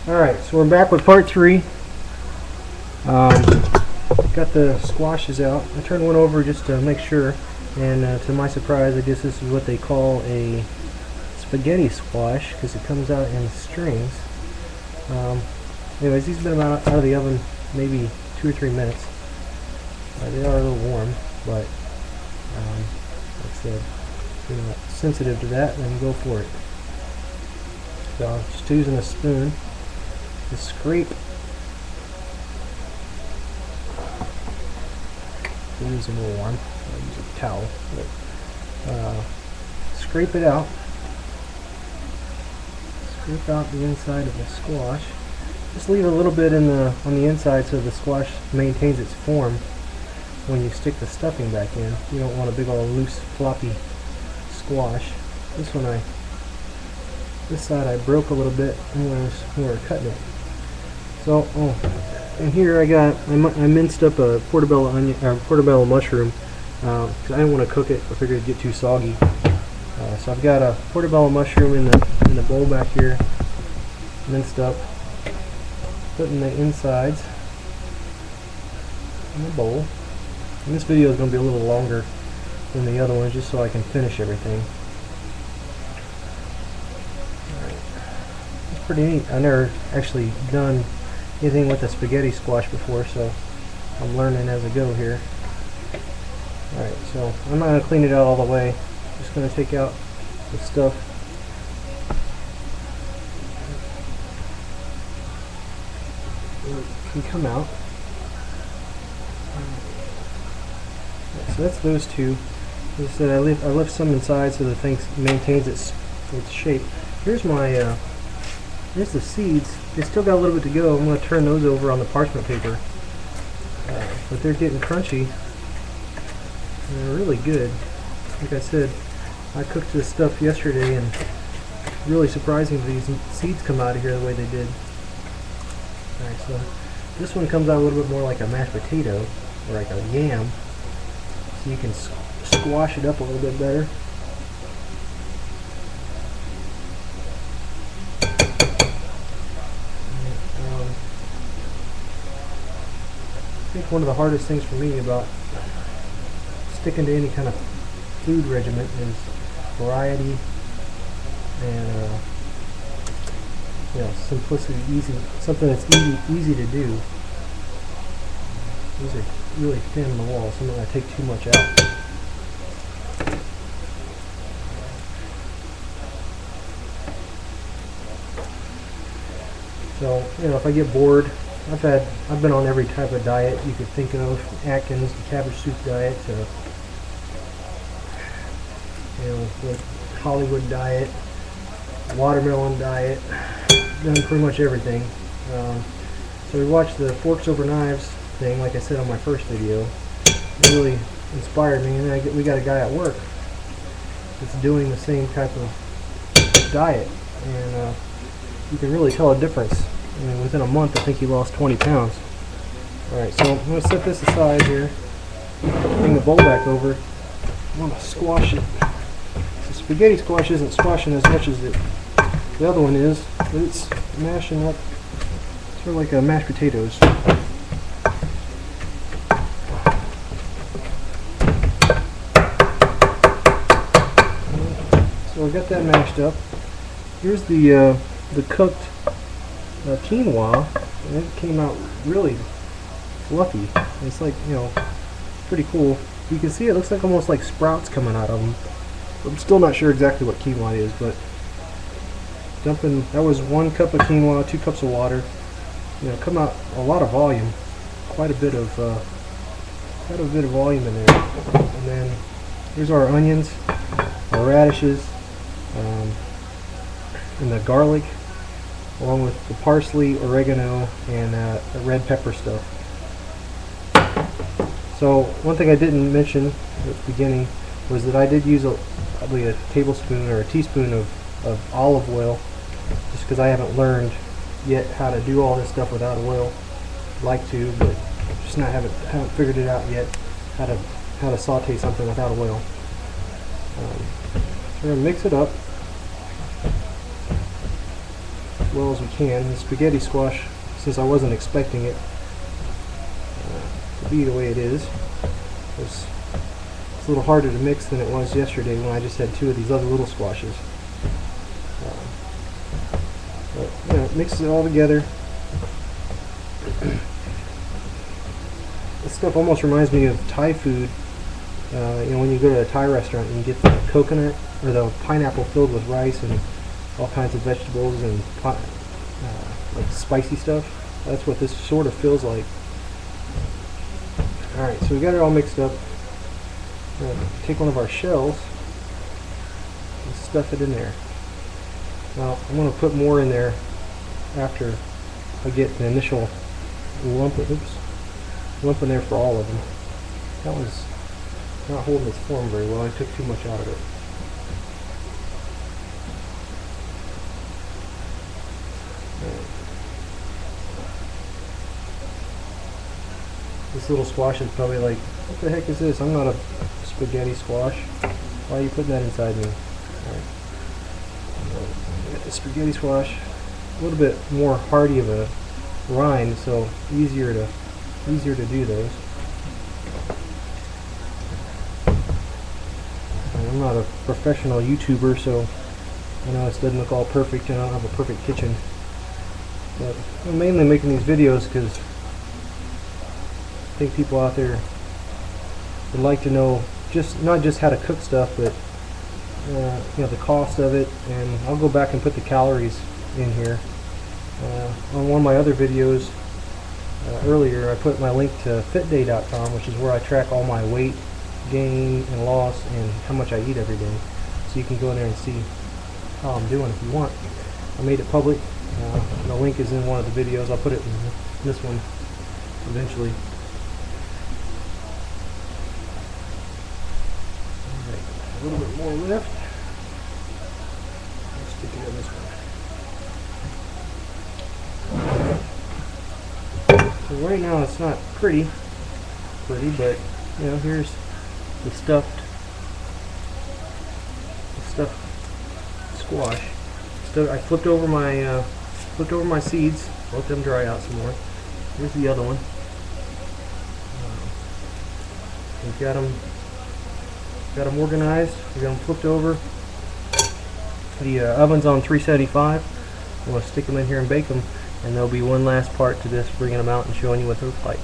Alright, so we're back with part 3. Got the squashes out. I turned one over just to make sure, and to my surprise, I guess this is what they call a spaghetti squash because it comes out in strings. Anyways, these have been out of the oven maybe 2 or 3 minutes. They are a little warm, but like I said, if you're not sensitive to that, then go for it. So I'm just using a spoon to scrape. It is a little warm. I'll use a towel. But, scrape it out. Scrape out the inside of the squash. Just leave a little bit on the inside so the squash maintains its form when you stick the stuffing back in. You don't want a big old loose floppy squash. This side I broke a little bit when we were cutting it. So, and here I minced up a portobello onion or portobello mushroom because I didn't want to cook it. I figured it'd get too soggy. So I've got a portobello mushroom in the bowl back here, minced up. Putting the insides in the bowl. And this video is going to be a little longer than the other ones, just so I can finish everything. It's pretty neat. I've never actually done anything with a spaghetti squash before, so I'm learning as I go here. Alright, so I'm not going to clean it out all the way. Just going to take out the stuff. It can come out. So that's those two. As I said, I left some inside so the thing maintains its shape. Here's here's the seeds. They still got a little bit to go. I'm going to turn those over on the parchment paper. But they're getting crunchy. And they're really good. Like I said, I cooked this stuff yesterday, and really surprising these seeds come out of here the way they did. Alright, so this one comes out a little bit more like a mashed potato, or like a yam. So you can squash it up a little bit better. I think one of the hardest things for me about sticking to any kind of food regimen is variety and simplicity, something that's easy to do. These are really thin on the wall, so I'm not going to take too much out. So, if I get bored, I've been on every type of diet you could think of, from Atkins, the cabbage soup diet, to the Hollywood diet, watermelon diet, done pretty much everything. So we watched the Forks Over Knives thing, like I said on my first video. It really inspired me, and then we got a guy at work that's doing the same type of diet, and you can really tell a difference. I mean, within a month, I think he lost 20 pounds. Alright, so I'm going to set this aside here, bring the bowl back over. I'm going to squash it. The spaghetti squash isn't squashing as much as the other one is, but it's mashing up sort of like mashed potatoes. So we got that mashed up. Here's the cooked quinoa, and it came out really fluffy. It's like, pretty cool. You can see it looks like almost like sprouts coming out of them. I'm still not sure exactly what quinoa is, but that was 1 cup of quinoa, 2 cups of water. Come out a lot of volume, quite a bit of volume in there. And then here's our onions, our radishes, and the garlic, along with the parsley, oregano, and the red pepper stuff. So one thing I didn't mention at the beginning was that I did use probably a tablespoon or a teaspoon of olive oil, just because I haven't learned yet how to do all this stuff without oil. I'd like to, but just haven't figured it out yet how to saute something without oil. So we're gonna mix it up. well as we can. The spaghetti squash, since I wasn't expecting it to be the way it is, it's a little harder to mix than it was yesterday when I just had 2 of these other little squashes. But you know, it mixes it all together. This stuff almost reminds me of Thai food. You know, when you go to a Thai restaurant and you get the coconut or the pineapple filled with rice and all kinds of vegetables and like spicy stuff. That's what this sort of feels like. Alright, so we got it all mixed up. Take one of our shells and stuff it in there. Now I'm going to put more in there after I get the initial lump in there for all of them. That one's not holding its form very well. I took too much out of it. This little squash is probably like, what the heck is this? I'm not a spaghetti squash. Why are you putting that inside me? Alright. Got the spaghetti squash. A little bit more hardy of a rind, so easier to do those. And I'm not a professional YouTuber, so I know this doesn't look all perfect and I don't have a perfect kitchen. But I'm mainly making these videos because I think people out there would like to know not just how to cook stuff, but you know, the cost of it. And I'll go back and put the calories in here. On one of my other videos earlier, I put my link to fitday.com, which is where I track all my weight gain and loss and how much I eat every day. So you can go in there and see how I'm doing if you want. I made it public. The link is in one of the videos. I'll put it in this one eventually. Alright, a little bit more lift. Let's stick it in this one. So right now it's not pretty, but you know, here's the stuffed squash. So I flipped over my seeds, let them dry out some more. Here's the other one. We've got them organized. We got them flipped over. The oven's on 375. I'm going to stick them in here and bake them, and there'll be one last part to this, bringing them out and showing you what they look like.